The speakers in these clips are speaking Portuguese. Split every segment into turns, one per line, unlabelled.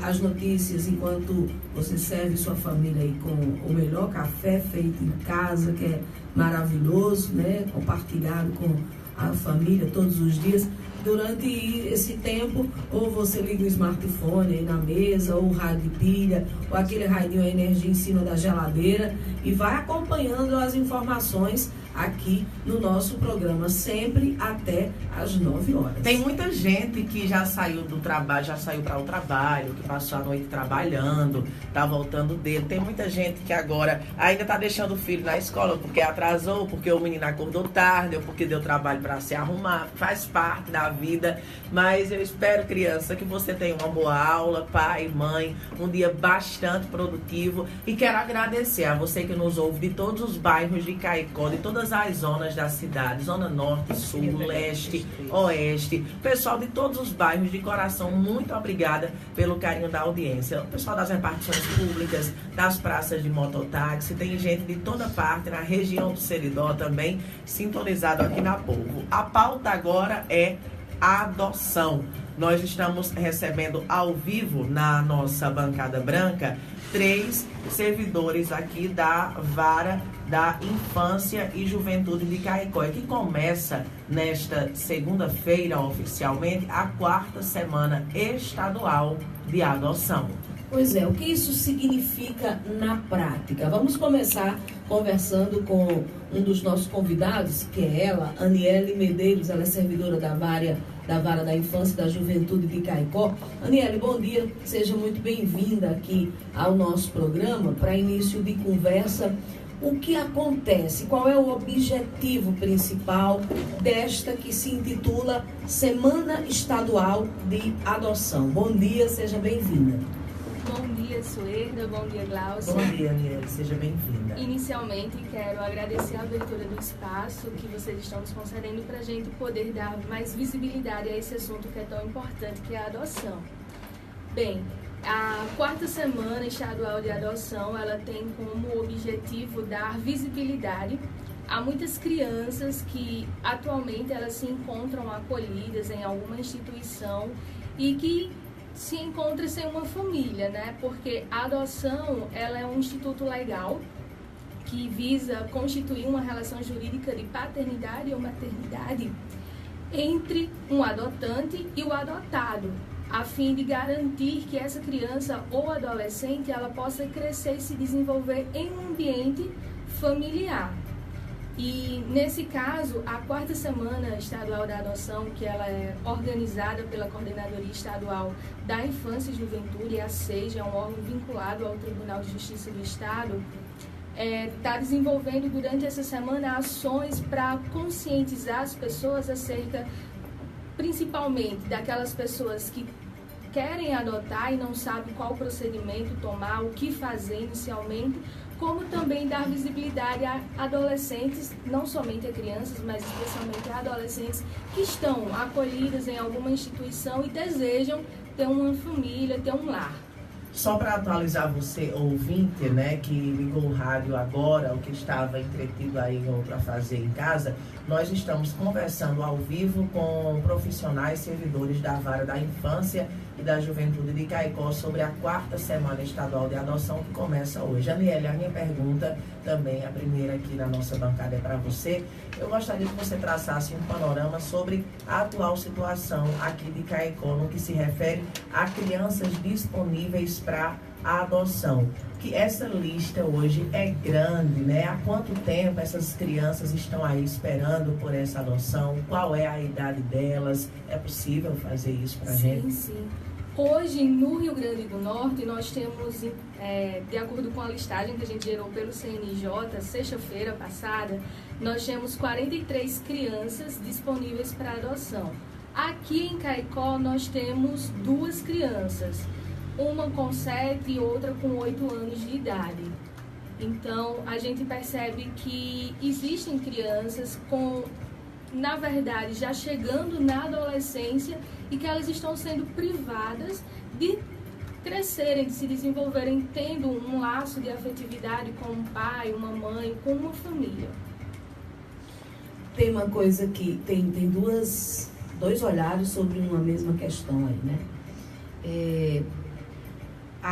as notícias enquanto você serve sua família aí com o melhor café feito em casa, que é maravilhoso, né? Compartilhado com a família todos os dias. Durante esse tempo, ou você liga o smartphone aí na mesa, ou o rádio de pilha, ou aquele radinho a energia em cima da geladeira, e vai acompanhando as informações aqui no nosso programa, sempre até às 9 horas.
Tem muita gente que já saiu do trabalho, já saiu para o trabalho, que passou a noite trabalhando, tá voltando dele. Tem muita gente que agora ainda tá deixando o filho na escola porque atrasou, porque o menino acordou tarde, ou porque deu trabalho para se arrumar. Faz parte da vida, mas eu espero, criança, que você tenha uma boa aula, pai, mãe, um dia bastante produtivo, e quero agradecer a você que nos ouve de todos os bairros de Caicó, de todas as zonas da cidade, zona norte, sul, leste, oeste, pessoal de todos os bairros, de coração, muito obrigada pelo carinho da audiência. O pessoal das repartições públicas, das praças de mototáxi, tem gente de toda parte, na região do Seridó também, sintonizado aqui na Polvo. A pauta agora é adoção. Nós estamos recebendo ao vivo na nossa bancada branca 3 servidores aqui da Vara da Infância e Juventude de Caicó, que começa nesta segunda-feira oficialmente a 4ª semana estadual de adoção.
Pois é, o que isso significa na prática? Vamos começar conversando com um dos nossos convidados, que é ela, Aniele Medeiros. Ela é servidora da Vara da Infância e da Juventude de Caicó. Aniele, bom dia, seja muito bem-vinda aqui ao nosso programa. Para início de conversa, o que acontece? Qual é o objetivo principal desta que se intitula Semana Estadual de Adoção? Bom dia, seja bem-vinda.
Bom dia, Suerda. Bom dia, Glaucia.
Bom dia, Aniele. Seja bem-vinda.
Inicialmente, quero agradecer a abertura do espaço que vocês estão nos concedendo para a gente poder dar mais visibilidade a esse assunto que é tão importante, que é a adoção. Bem, a 4ª Semana Estadual de Adoção, ela tem como objetivo dar visibilidade a muitas crianças que atualmente elas se encontram acolhidas em alguma instituição e que se encontra sem uma família, né? Porque a adoção, ela é um instituto legal que visa constituir uma relação jurídica de paternidade ou maternidade entre um adotante e o adotado, a fim de garantir que essa criança ou adolescente ela possa crescer e se desenvolver em um ambiente familiar. E, nesse caso, a 4ª Semana Estadual da Adoção, que ela é organizada pela Coordenadoria Estadual da Infância e Juventude, a SEJA, é um órgão vinculado ao Tribunal de Justiça do Estado, está desenvolvendo durante essa semana ações para conscientizar as pessoas acerca, principalmente, daquelas pessoas que querem adotar e não sabem qual procedimento tomar, o que fazer inicialmente, como também dar visibilidade a adolescentes, não somente a crianças, mas especialmente a adolescentes que estão acolhidas em alguma instituição e desejam ter uma família, ter um lar.
Só para atualizar você, ouvinte, né, que ligou o rádio agora, o que estava entretido aí para fazer em casa, nós estamos conversando ao vivo com profissionais servidores da Vara da Infância e da Juventude de Caicó sobre a 4ª Semana Estadual de Adoção que começa hoje. Aniele, a minha pergunta também, a primeira aqui na nossa bancada é para você. Eu gostaria que você traçasse um panorama sobre a atual situação aqui de Caicó no que se refere a crianças disponíveis para a adoção. Que essa lista hoje é grande, né? Há quanto tempo essas crianças estão aí esperando por essa adoção? Qual é a idade delas? É possível fazer isso para a gente?
Sim. Hoje, no Rio Grande do Norte, nós temos, de acordo com a listagem que a gente gerou pelo CNJ, sexta-feira passada, nós temos 43 crianças disponíveis para adoção. Aqui em Caicó, nós temos 2 crianças, uma com 7 e outra com 8 anos de idade. Então, a gente percebe que existem crianças na verdade, já chegando na adolescência e que elas estão sendo privadas de crescerem, de se desenvolverem, tendo um laço de afetividade com um pai, uma mãe, com uma família.
Tem uma coisa que tem dois olhares sobre uma mesma questão aí, né?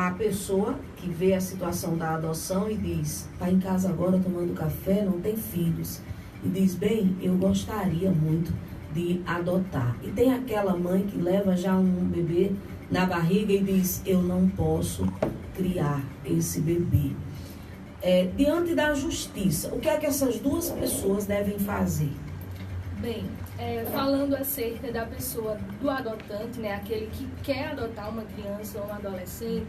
a pessoa que vê a situação da adoção e diz, está em casa agora tomando café, não tem filhos, e diz, bem, eu gostaria muito de adotar. E tem aquela mãe que leva já um bebê na barriga e diz, eu não posso criar esse bebê. Diante da justiça, o que é que essas duas pessoas devem fazer?
Bem, falando acerca da pessoa, do adotante, né, aquele que quer adotar uma criança ou um adolescente,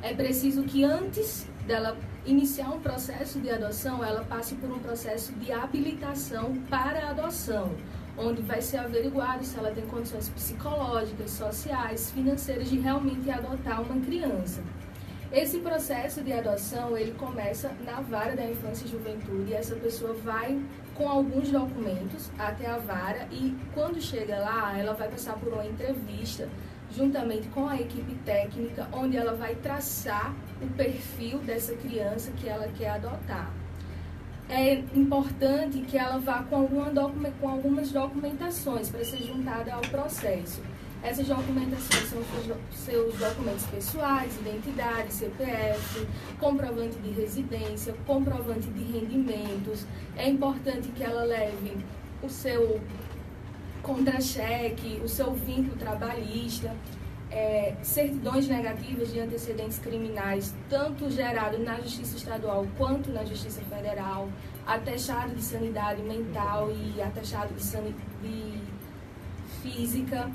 é preciso que antes dela iniciar um processo de adoção, ela passe por um processo de habilitação para a adoção, onde vai ser averiguado se ela tem condições psicológicas, sociais, financeiras de realmente adotar uma criança. Esse processo de adoção, ele começa na vara da infância e juventude, e essa pessoa vai com alguns documentos até a vara, e quando chega lá, ela vai passar por uma entrevista juntamente com a equipe técnica, onde ela vai traçar o perfil dessa criança que ela quer adotar. É importante que ela vá com algumas documentações para ser juntada ao processo. Essas documentações são seus documentos pessoais, identidade, CPF, comprovante de residência, comprovante de rendimentos. É importante que ela leve o seu contra-cheque, o seu vínculo trabalhista, certidões negativas de antecedentes criminais, tanto gerado na Justiça Estadual quanto na Justiça Federal, atestado de sanidade mental e atestado de física,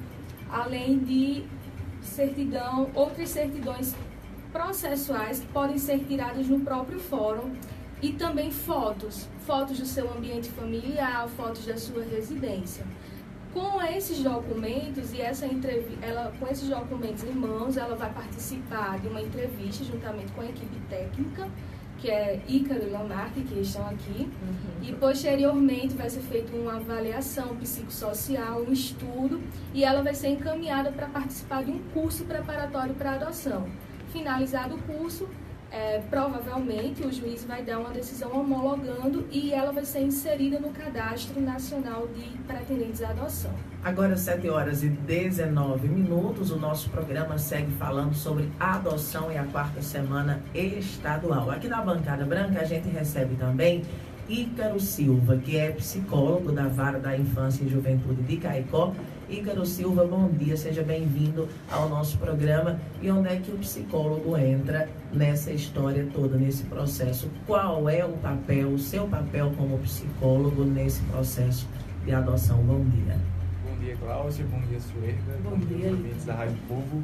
além de outras certidões processuais que podem ser tiradas no próprio fórum, e também fotos do seu ambiente familiar, fotos da sua residência. Com esses documentos com esses documentos em mãos, ela vai participar de uma entrevista juntamente com a equipe técnica, que é Ícaro e Lamarck, que estão aqui, e posteriormente vai ser feita uma avaliação psicossocial, um estudo, e ela vai ser encaminhada para participar de um curso preparatório para adoção. Finalizado o curso, provavelmente o juiz vai dar uma decisão homologando e ela vai ser inserida no Cadastro Nacional de Pretendentes à Adoção.
Agora, 7h19, o nosso programa segue falando sobre a adoção e a 4ª semana estadual. Aqui na Bancada Branca a gente recebe também Ícaro Silva, que é psicólogo da Vara da Infância e Juventude de Caicó. Ícaro Silva, bom dia, seja bem-vindo ao nosso programa. E onde é que o psicólogo entra nessa história toda, nesse processo? Qual é o seu papel como psicólogo nesse processo de adoção? Bom dia.
Bom dia, Cláudia. Bom dia, Suerda.
Bom dia.
Ouvintes da Rádio Povo.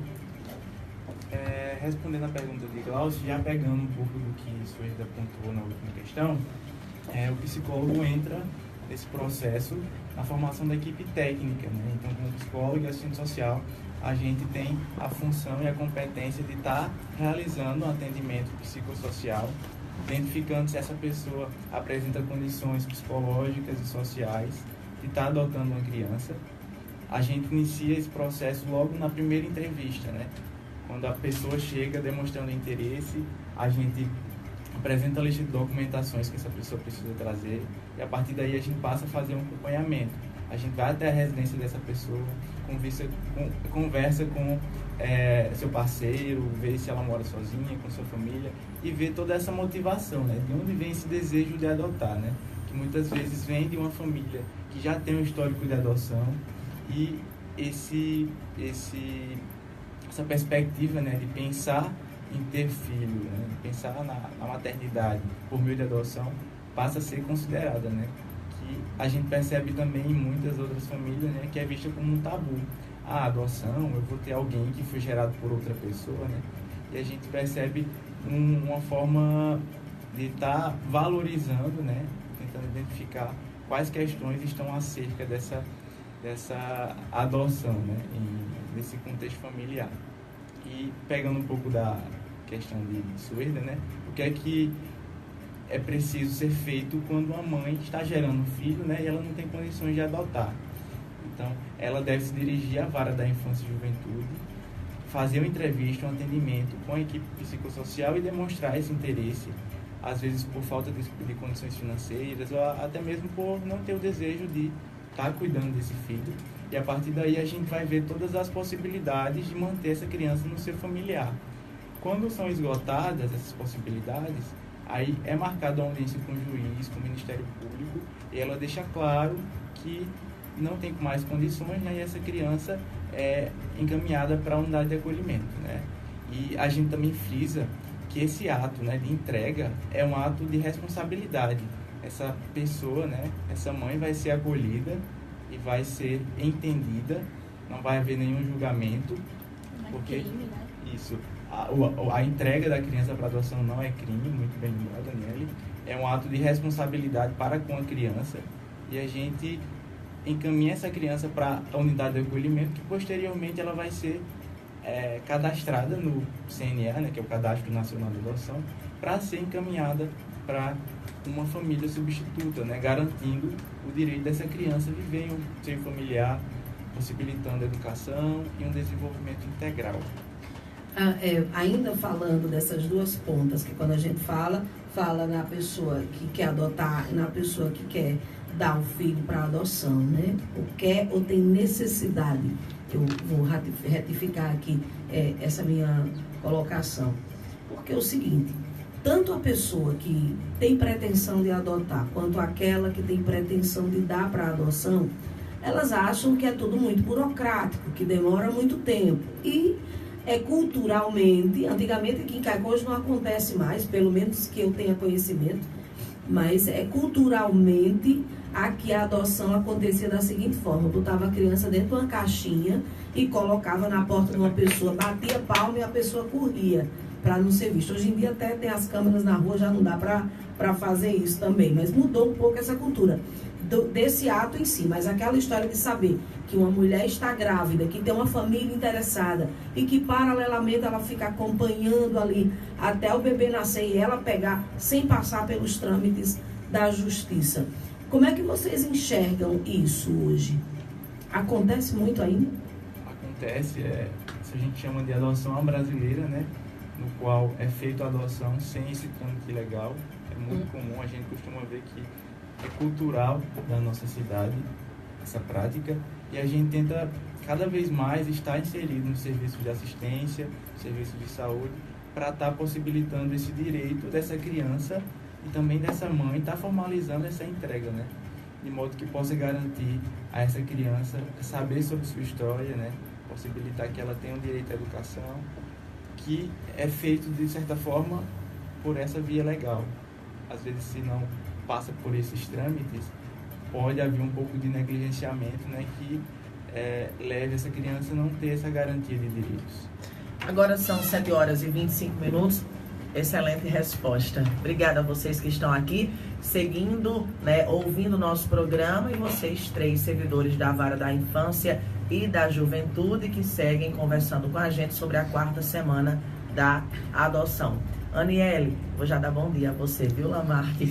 Respondendo a pergunta de Cláudia, já pegando um pouco do que Suerda apontou na última questão, o psicólogo entra nesse processo na formação da equipe técnica, né? Então, como psicólogo e assistente social, a gente tem a função e a competência de estar realizando um atendimento psicossocial, identificando se essa pessoa apresenta condições psicológicas e sociais de estar adotando uma criança. A gente inicia esse processo logo na primeira entrevista, né? Quando a pessoa chega demonstrando interesse, a gente apresenta a lista de documentações que essa pessoa precisa trazer, e a partir daí a gente passa a fazer um acompanhamento. A gente vai até a residência dessa pessoa, conversa com seu parceiro, vê se ela mora sozinha, com sua família, e vê toda essa motivação, né? De onde vem esse desejo de adotar, né? Que muitas vezes vem de uma família que já tem um histórico de adoção, e essa perspectiva, né, de pensar em ter filho, né, de pensar na maternidade por meio de adoção, passa a ser considerada, né? Que a gente percebe também em muitas outras famílias, né, que é vista como um tabu. A adoção, eu vou ter alguém que foi gerado por outra pessoa, né? E a gente percebe uma forma de estar valorizando, né, tentando identificar quais questões estão acerca dessa adoção, né, nesse contexto familiar. E pegando um pouco da questão de Suerda, né, o que é preciso ser feito quando uma mãe está gerando um filho, né, e ela não tem condições de adotar. Então, ela deve se dirigir à Vara da Infância e Juventude, fazer uma entrevista, um atendimento com a equipe psicossocial e demonstrar esse interesse, às vezes por falta de condições financeiras, ou até mesmo por não ter o desejo de estar cuidando desse filho. E a partir daí a gente vai ver todas as possibilidades de manter essa criança no seu familiar. quando são esgotadas essas possibilidades, aí é marcada uma audiência com o juiz, com o Ministério Público, e ela deixa claro que não tem mais condições, né, e essa criança é encaminhada para a unidade de acolhimento, né? E a gente também frisa que esse ato, né, de entrega é um ato de responsabilidade. Essa pessoa, né, essa mãe vai ser acolhida e vai ser entendida, não vai haver nenhum julgamento, porque isso, a entrega da criança para adoção não é crime, muito bem lembrado, Daniele, é um ato de responsabilidade para com a criança, e a gente encaminha essa criança para a unidade de acolhimento, que posteriormente ela vai ser cadastrada no CNA, né, que é o Cadastro Nacional de Adoção, para ser encaminhada para uma família substituta, né, garantindo o direito dessa criança viver em um seio familiar, possibilitando a educação e um desenvolvimento integral.
Ainda falando dessas duas pontas, que quando a gente fala na pessoa que quer adotar e na pessoa que quer dar um filho para adoção, né? Ou quer ou tem necessidade. Eu vou retificar aqui essa minha colocação. Porque é o seguinte, tanto a pessoa que tem pretensão de adotar, quanto aquela que tem pretensão de dar para adoção, elas acham que é tudo muito burocrático, que demora muito tempo. E culturalmente, antigamente aqui em Caicó hoje não acontece mais, pelo menos que eu tenha conhecimento, mas culturalmente aqui a adoção acontecia da seguinte forma: botava a criança dentro de uma caixinha e colocava na porta de uma pessoa, batia palma e a pessoa corria para não ser vista. Hoje em dia até tem as câmeras na rua, já não dá para fazer isso também, mas mudou um pouco essa cultura desse ato em si. Mas aquela história de saber que uma mulher está grávida, que tem uma família interessada e que paralelamente ela fica acompanhando ali até o bebê nascer e ela pegar sem passar pelos trâmites da justiça. Como é que vocês enxergam isso hoje? Acontece muito ainda?
Acontece, isso a gente chama de adoção brasileira, né? No qual é feita a adoção sem esse trâmite legal. É muito comum, a gente costuma ver que é cultural da nossa cidade essa prática, e a gente tenta cada vez mais estar inserido no serviço de assistência, no serviço de saúde, para estar possibilitando esse direito dessa criança e também dessa mãe estar formalizando essa entrega, né? De modo que possa garantir a essa criança saber sobre sua história, né? Possibilitar que ela tenha um direito à educação, que é feito de certa forma por essa via legal. Às vezes, se não passa por esses trâmites, pode haver um pouco de negligenciamento, né, que leve essa criança a não ter essa garantia de direitos.
Agora são 7h25. Excelente resposta. Obrigada a vocês que estão aqui seguindo, né, ouvindo o nosso programa, e vocês 3 servidores da Vara da Infância e da Juventude que seguem conversando com a gente sobre a 4ª semana da adoção. Aniele, vou já dar bom dia a você, viu, Lamar, que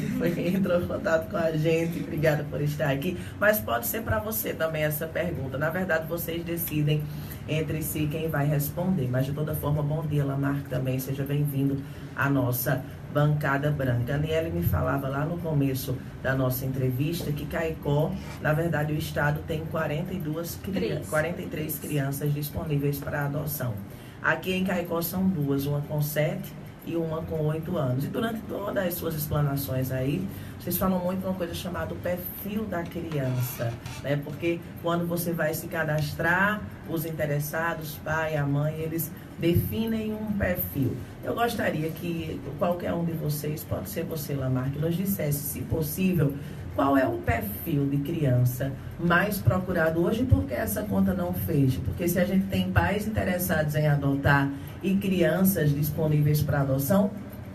entrou em contato com a gente. Obrigada por estar aqui. Mas pode ser para você também essa pergunta. Na verdade, vocês decidem entre si quem vai responder. Mas, de toda forma, bom dia, Lamar, também. Seja bem-vindo à nossa bancada branca. A Aniele me falava lá no começo da nossa entrevista que Caicó, na verdade, o estado tem 43 crianças disponíveis para adoção. Aqui em Caicó são 2, uma com 7 e uma com 8 anos. E durante todas as suas explanações aí, vocês falam muito de uma coisa chamada o perfil da criança, né? Porque quando você vai se cadastrar, os interessados, o pai, a mãe, eles definem um perfil. Eu gostaria que qualquer um de vocês, pode ser você, Lamar, que nos dissesse, se possível, qual é o perfil de criança mais procurado hoje, porque essa conta não fecha. Porque se a gente tem pais interessados em adotar e crianças disponíveis para adoção,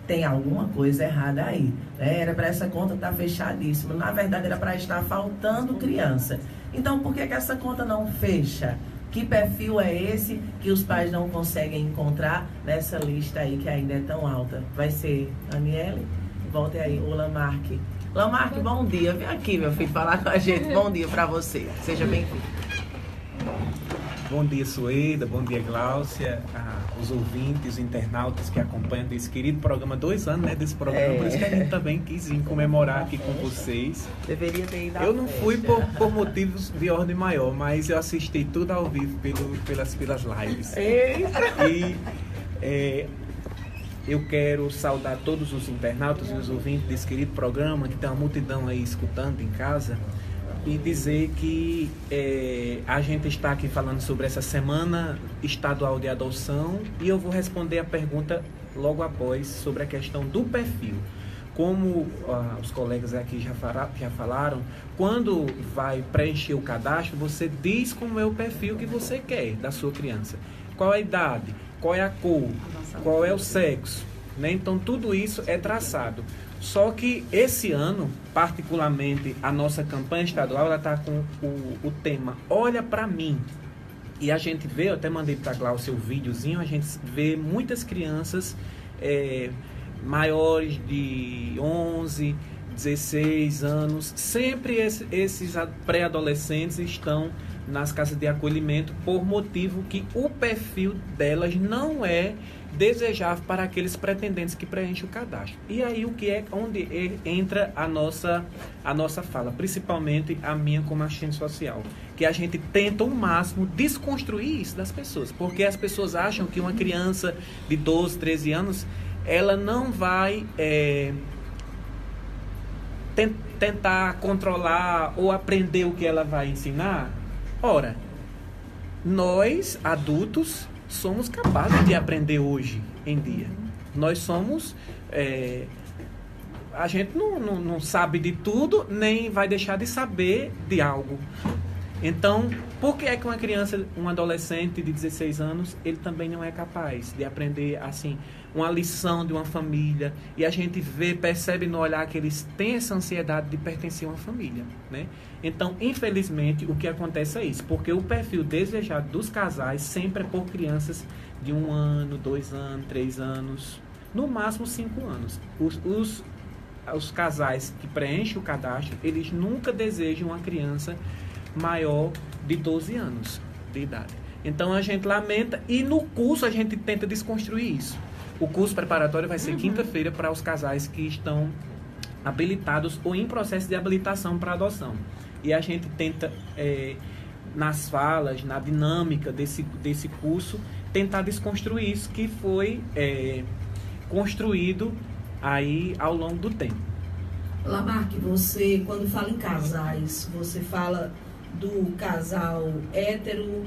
tem alguma coisa errada aí, né? Era para essa conta estar fechadíssima. Na verdade, era para estar faltando criança. Então, por que essa conta não fecha? Que perfil é esse que os pais não conseguem encontrar nessa lista aí que ainda é tão alta? Vai ser Aniele? Volte aí, o Lamarck. Lamarck, bom dia. Vem aqui, meu filho, falar com a gente. Bom dia para você. Seja bem-vindo.
Bom dia, Sueda. Bom dia, Gláucia. Os ouvintes, os internautas que acompanham desse querido programa. 2 anos, né, desse programa. Por isso que a gente também quis vir comemorar aqui com vocês.
Deveria ter ido.
Eu não fui por motivos de ordem maior, mas eu assisti tudo ao vivo pelas lives.
Eita.
E eu quero saudar todos os internautas e os ouvintes desse querido programa, que tem uma multidão aí escutando em casa, e dizer que a gente está aqui falando sobre essa Semana Estadual de Adoção, e eu vou responder a pergunta logo após sobre a questão do perfil. Como os colegas aqui já falaram, quando vai preencher o cadastro, você diz como é o perfil que você quer da sua criança. Qual é a idade, qual é a cor, qual é o sexo, né? Então tudo isso é traçado. Só que esse ano, particularmente, a nossa campanha estadual, ela está com o tema Olha Pra Mim. E a gente vê, eu até mandei para a Glaucia o videozinho, a gente vê muitas crianças maiores de 11, 16 anos. Sempre esses pré-adolescentes estão nas casas de acolhimento por motivo que o perfil delas não é desejável para aqueles pretendentes que preenchem o cadastro. E aí onde entra a nossa fala, principalmente a minha como assistente social, que a gente tenta ao máximo desconstruir isso das pessoas, porque as pessoas acham que uma criança de 12, 13 anos, ela não vai tentar controlar ou aprender o que ela vai ensinar. Ora, nós adultos somos capazes de aprender hoje em dia. Nós somos... a gente não sabe de tudo, nem vai deixar de saber de algo. Então, por que é que uma criança, um adolescente de 16 anos, ele também não é capaz de aprender, assim, uma lição de uma família? E a gente percebe no olhar que eles têm essa ansiedade de pertencer a uma família, né? Então, infelizmente, o que acontece é isso, porque o perfil desejado dos casais sempre é por crianças de 1 ano, 2 anos, 3 anos, no máximo 5 anos. Os casais que preenchem o cadastro, eles nunca desejam uma criança maior de 12 anos de idade. Então a gente lamenta, e no curso a gente tenta desconstruir isso. O curso preparatório vai ser quinta-feira para os casais que estão habilitados ou em processo de habilitação para adoção. E a gente tenta, nas falas, na dinâmica desse curso, tentar desconstruir isso que foi construído aí ao longo do tempo.
Lamarque, você, quando fala em casais, você fala do casal hétero,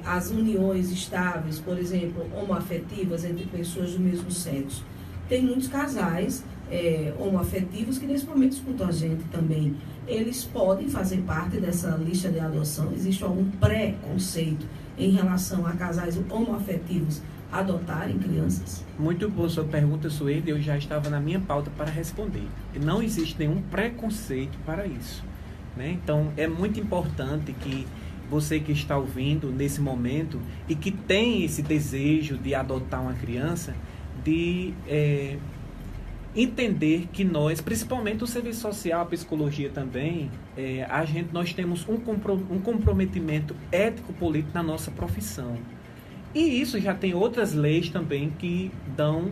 as uniões estáveis, por exemplo, homoafetivas entre pessoas do mesmo sexo. Tem muitos casais homoafetivos que nesse momento escutam a gente também. Eles podem fazer parte dessa lista de adoção? Existe algum preconceito em relação a casais homoafetivos adotarem crianças?
Muito boa sua pergunta, Suede. Eu já estava na minha pauta para responder. Não existe nenhum preconceito para isso, né? Então, é muito importante que você que está ouvindo nesse momento e que tem esse desejo de adotar uma criança, de entender que nós, principalmente o serviço social, a psicologia também, nós temos um comprometimento ético-político na nossa profissão. E isso já tem outras leis também que dão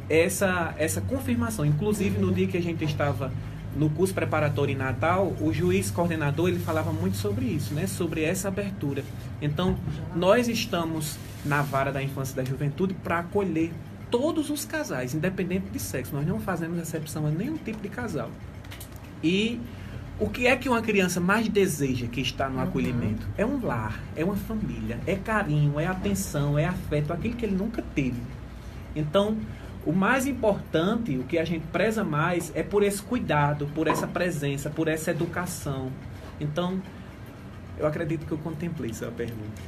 essa confirmação. Inclusive, no dia que a gente estava no curso preparatório em Natal, o juiz coordenador, ele falava muito sobre isso, né? Sobre essa abertura. Então, nós estamos na vara da infância e da juventude para acolher todos os casais, independente de sexo. Nós não fazemos exceção a nenhum tipo de casal. E o que é que uma criança mais deseja que está no acolhimento? É um lar, é uma família, é carinho, é atenção, é afeto, aquilo que ele nunca teve. Então, o mais importante, o que a gente preza mais, é por esse cuidado, por essa presença, por essa educação. Então, eu acredito que eu contemplei sua pergunta.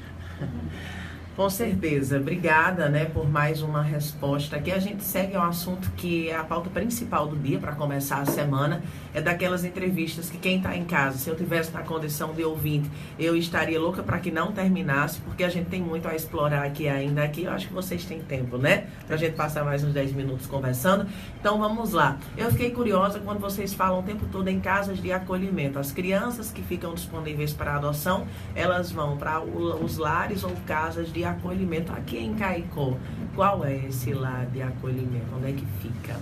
Com certeza. Obrigada, né, por mais uma resposta. Aqui a gente segue ao assunto que é a pauta principal do dia para começar a semana. É daquelas entrevistas que quem está em casa, se eu tivesse na condição de ouvinte, eu estaria louca para que não terminasse, porque a gente tem muito a explorar aqui ainda. Aqui eu acho que vocês têm tempo, né? Para a gente passar mais uns 10 minutos conversando. Então vamos lá. Eu fiquei curiosa quando vocês falam o tempo todo em casas de acolhimento. As crianças que ficam disponíveis para adoção, elas vão para os lares ou casas de acolhimento. Aqui em Caicó, qual é esse lar de acolhimento? Onde é que fica?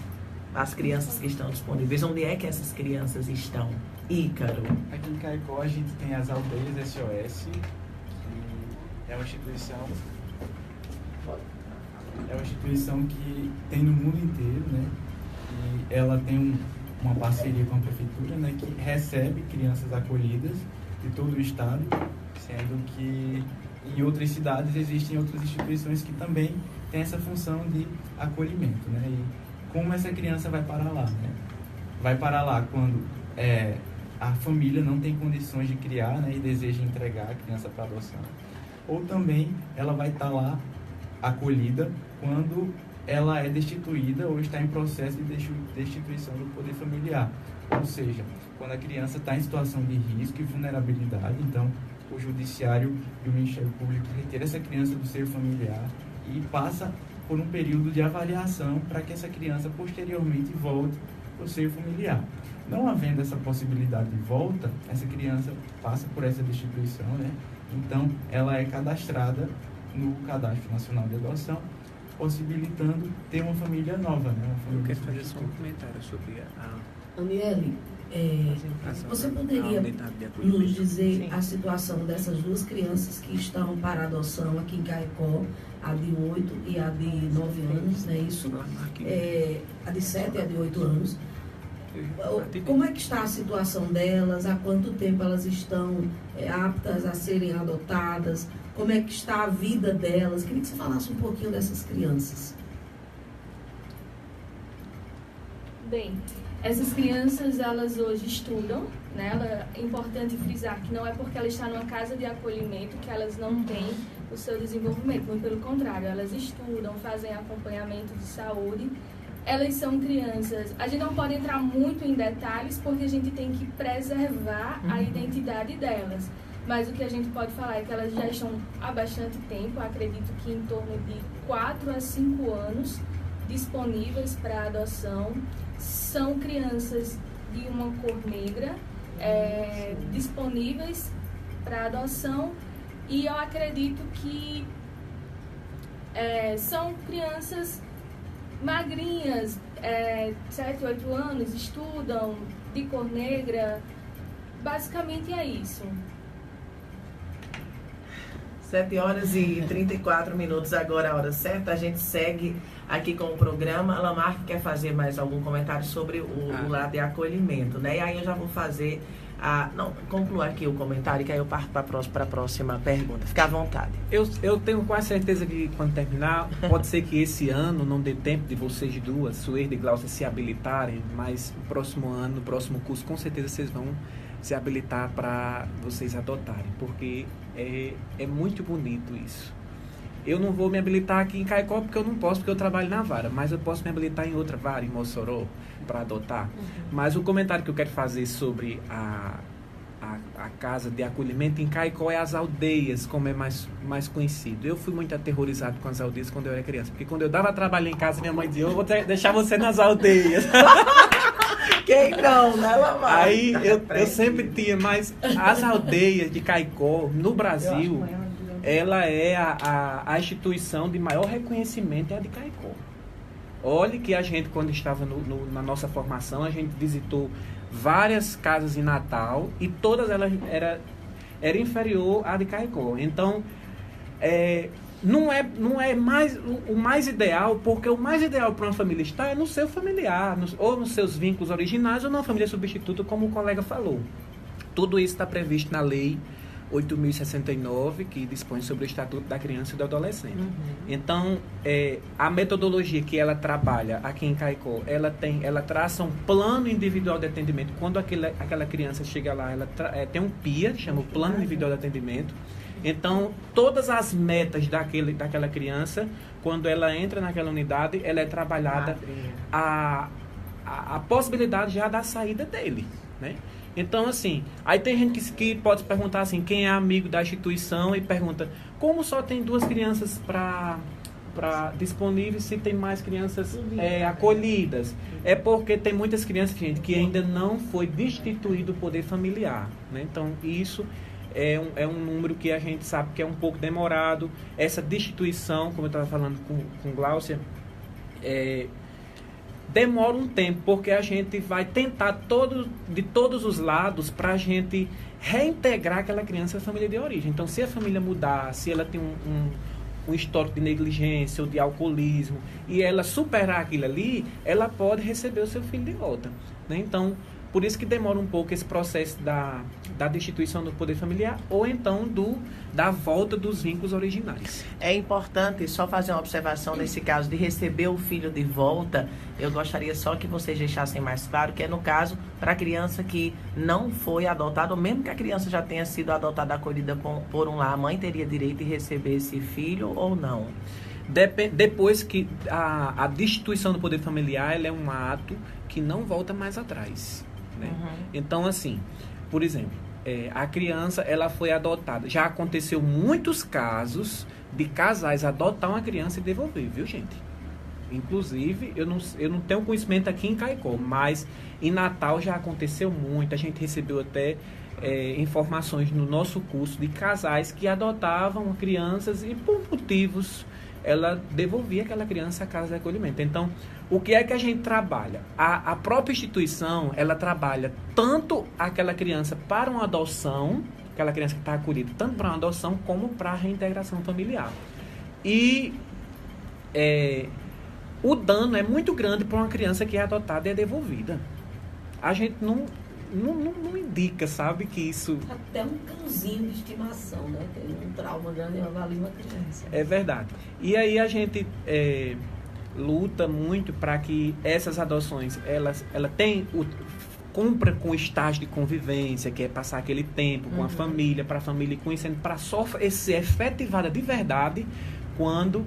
As crianças que estão disponíveis, onde é que essas crianças estão? Ícaro.
Aqui em Caicó a gente tem as Aldeias SOS, que é uma instituição é uma instituição que tem no mundo inteiro, né? E ela tem uma parceria com a prefeitura, né? Que recebe crianças acolhidas de todo o estado, sendo que em outras cidades existem outras instituições que também têm essa função de acolhimento, né? E como essa criança vai parar lá, né? Vai parar lá quando a família não tem condições de criar, né? E deseja entregar a criança para adoção. Ou também ela vai estar lá acolhida quando ela é destituída ou está em processo de destituição do poder familiar. Ou seja, quando a criança está em situação de risco e vulnerabilidade, então o judiciário e o Ministério Público retira essa criança do seio familiar e passa por um período de avaliação para que essa criança posteriormente volte para o seio familiar. Não havendo essa possibilidade de volta, essa criança passa por essa destituição, né? Então ela é cadastrada no Cadastro Nacional de Adoção, possibilitando ter uma família nova, né? Uma família
Eu quero fazer só um comentário sobre
Aniele, você poderia nos dizer a situação dessas duas crianças que estão para adoção aqui em Caicó, a de 8 e a de 9 anos, né? Isso, a de 7 e a de 8 anos. Como é que está a situação delas? Há quanto tempo elas estão aptas a serem adotadas? Como é que está a vida delas? Queria que você falasse um pouquinho dessas crianças.
Bem, essas crianças, elas hoje estudam, né? É importante frisar que não é porque ela está numa casa de acolhimento que elas não têm o seu desenvolvimento, muito pelo contrário, elas estudam, fazem acompanhamento de saúde. Elas são crianças, a gente não pode entrar muito em detalhes porque a gente tem que preservar a identidade delas. Mas o que a gente pode falar é que elas já estão há bastante tempo, acredito que em torno de 4 a 5 anos, disponíveis para adoção. São crianças de uma cor negra, disponíveis para adoção, e eu acredito que são crianças magrinhas, 7, 8 anos, estudam, de cor negra, basicamente é isso.
7h34, agora a hora certa. A gente segue aqui com o programa. Lamarck quer fazer mais algum comentário sobre o lado de acolhimento, né? E aí eu já vou fazer conclua aqui o comentário, que aí eu parto para a próxima pergunta. Fica à vontade.
Eu tenho quase certeza que quando terminar, pode ser que esse ano não dê tempo de vocês duas, Suede e Glaucia, se habilitarem, mas no próximo ano, no próximo curso, com certeza vocês vão se habilitar para vocês adotarem, porque é muito bonito isso. Eu não vou me habilitar aqui em Caicó porque eu não posso, porque eu trabalho na vara, mas eu posso me habilitar em outra vara, em Mossoró, para adotar. Mas o comentário que eu quero fazer sobre a casa de acolhimento em Caicó é as aldeias, como é mais conhecido. Eu fui muito aterrorizado com as aldeias quando eu era criança, porque quando eu dava trabalho em casa, minha mãe dizia: eu vou deixar você nas aldeias.
Quem não, né, Lamarck?
Aí eu sempre tinha, mas as aldeias de Caicó, no Brasil, ela é a instituição de maior reconhecimento, é a de Caicó. Olhe que a gente, quando estava na nossa formação, a gente visitou várias casas em Natal e todas elas era inferior à de Caicó. Então, não é mais o mais ideal, porque o mais ideal para uma família estar é no seu familiar, ou nos seus vínculos originais, ou numa família substituta, como o colega falou. Tudo isso está previsto na Lei 8.069, que dispõe sobre o Estatuto da Criança e do Adolescente. Então, a metodologia que ela trabalha aqui em Caicó, ela traça um plano individual de atendimento. Quando aquela criança chega lá, ela tem um PIA, que chama o Plano Individual de Atendimento. Então, todas as metas daquela criança, quando ela entra naquela unidade, ela é trabalhada a possibilidade já da saída dele, né? Então, assim, aí tem gente que pode perguntar assim, quem é amigo da instituição, e pergunta, como só tem 2 crianças disponíveis se tem mais crianças acolhidas? É porque tem muitas crianças, gente, que ainda não foi destituído o poder familiar, né? Então, isso é um número que a gente sabe que é um pouco demorado. Essa destituição, como eu estava falando com Glaucia, demora um tempo, porque a gente vai tentar de todos os lados para a gente reintegrar aquela criança à família de origem. Então, se a família mudar, se ela tem um histórico de negligência ou de alcoolismo, e ela superar aquilo ali, ela pode receber o seu filho de volta, né? Então, por isso que demora um pouco esse processo da destituição do poder familiar ou então da volta dos vínculos originais.
É importante só fazer uma observação nesse caso de receber o filho de volta. Eu gostaria só que vocês deixassem mais claro que é no caso para a criança que não foi adotada, ou mesmo que a criança já tenha sido adotada, acolhida por um lar, a mãe teria direito de receber esse filho ou não?
Depois que a destituição do poder familiar, ela é um ato que não volta mais atrás, né? Então, assim, por exemplo, a criança, ela foi adotada. Já aconteceu muitos casos de casais adotar uma criança e devolver, viu, gente? Inclusive, eu não tenho conhecimento aqui em Caicó, mas em Natal já aconteceu muito. A gente recebeu até informações no nosso curso de casais que adotavam crianças e por motivos ela devolvia aquela criança à casa de acolhimento. Então, o que é que a gente trabalha? A própria instituição, ela trabalha tanto aquela criança para uma adoção, aquela criança que está acolhida, tanto para uma adoção como para a reintegração familiar. E o dano é muito grande para uma criança que é adotada e é devolvida. A gente não indica, sabe, que isso...
Até um cãozinho de estimação, né? Tem um trauma grande, avalia uma criança.
É verdade. E aí a gente luta muito para que essas adoções, ela cumpra com o estágio de convivência, que é passar aquele tempo com a família, para a família ir conhecendo, para só ser efetivada de verdade quando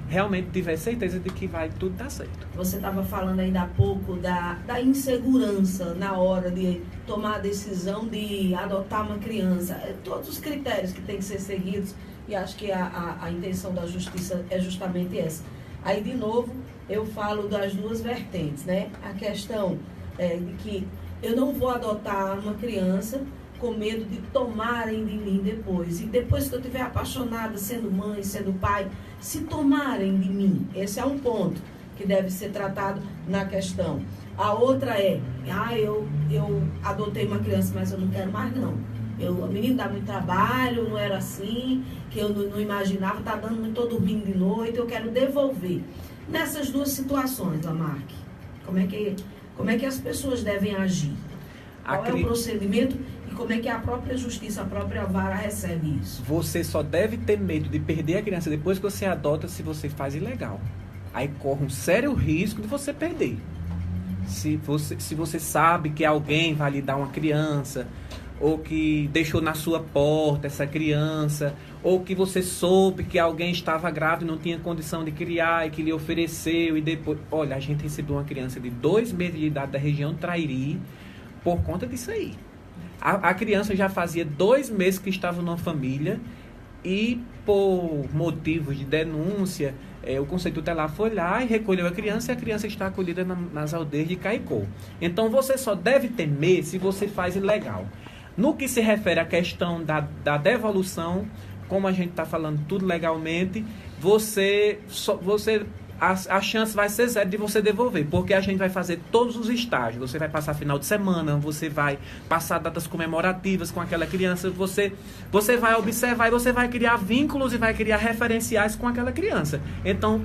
realmente tiver certeza de que vai tudo dar certo.
Você estava falando ainda há pouco da insegurança na hora de tomar a decisão de adotar uma criança. Todos os critérios que têm que ser seguidos, e acho que a intenção da justiça é justamente essa. Aí, de novo, eu falo das duas vertentes, né? A questão de que eu não vou adotar uma criança com medo de tomarem de mim depois. E depois que eu estiver apaixonada, sendo mãe, sendo pai, se tomarem de mim. Esse é um ponto que deve ser tratado na questão. A outra eu adotei uma criança, mas eu não quero mais, não. O menino dá muito trabalho, não era assim, que eu não imaginava, tá dando muito, tô dormindo de noite, eu quero devolver. Nessas duas situações, Lamarck, como é que as pessoas devem agir? Qual é o procedimento e como é que a própria justiça, a própria vara recebe isso?
Você só deve ter medo de perder a criança depois que você adota se você faz ilegal. Aí corre um sério risco de você perder. Se você sabe que alguém vai lhe dar uma criança, ou que deixou na sua porta essa criança, ou que você soube que alguém estava grávido e não tinha condição de criar e que lhe ofereceu e depois... Olha, a gente recebeu uma criança de 2 meses de idade da região Trairi por conta disso aí. A criança já fazia 2 meses que estava numa família e por motivos de denúncia, o Conselho Tutelar foi lá e recolheu a criança e a criança está acolhida nas aldeias de Caicó. Então você só deve temer se você faz ilegal. No que se refere à questão da devolução, como a gente está falando tudo legalmente, a chance vai ser zero de você devolver, porque a gente vai fazer todos os estágios. Você vai passar final de semana, você vai passar datas comemorativas com aquela criança, você vai observar e você vai criar vínculos e vai criar referenciais com aquela criança. Então,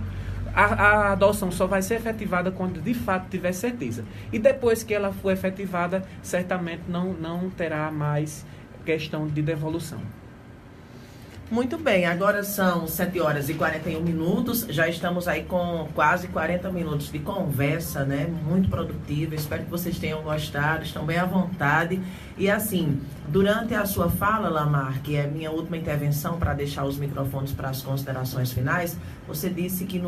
a adoção só vai ser efetivada quando de fato tiver certeza. E depois que ela for efetivada, certamente não terá mais questão de devolução.
Muito bem, agora são 7h41, já estamos aí com quase 40 minutos de conversa, né? Muito produtiva, espero que vocês tenham gostado, estão bem à vontade. E assim, durante a sua fala, Lamarck, que é a minha última intervenção para deixar os microfones para as considerações finais, você disse que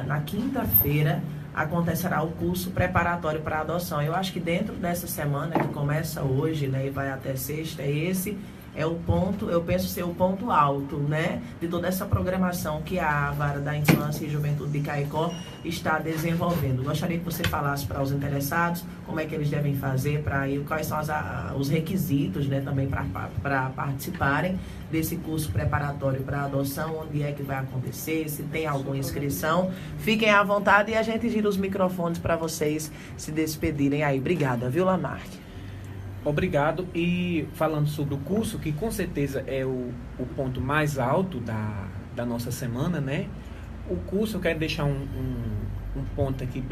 na quinta-feira acontecerá o curso preparatório para a adoção. Eu acho que dentro dessa semana, que começa hoje, né, e vai até sexta, esse é o ponto, eu penso ser o ponto alto, né, de toda essa programação que a Vara da Infância e Juventude de Caicó está desenvolvendo. Gostaria que você falasse para os interessados como é que eles devem fazer para ir, quais são os requisitos, né, também para participarem desse curso preparatório para adoção, onde é que vai acontecer, se tem alguma inscrição. Fiquem à vontade e a gente gira os microfones para vocês se despedirem aí. Obrigada, viu, Lamarck?
Obrigado. E falando sobre o curso, que com certeza é o ponto mais alto da nossa semana, né? O curso, eu quero deixar um ponto aqui bem